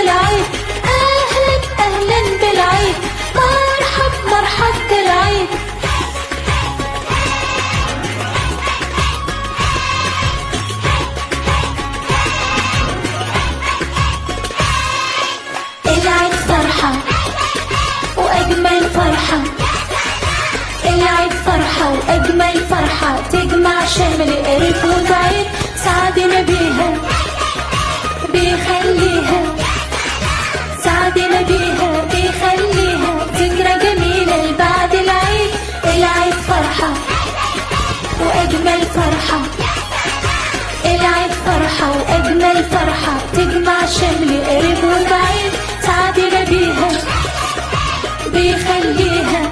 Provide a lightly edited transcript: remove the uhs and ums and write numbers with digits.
بالعيد، أهلا أهلا بالعيد، مرحب مرحب بالعيد. العيد فرحة وأجمل فرحة، العيد فرحة وأجمل فرحة، تجمع شامل قريب وبعيد، سعدنا بيها بيخليها، سعدنا بيها بيخليها ذكرى جميلة لبعد العيد. العيد فرحة وأجمل فرحة، العيد فرحة وأجمل فرحة، تجمع شامل قريب وبعيد، سعدنا بيها بيخليها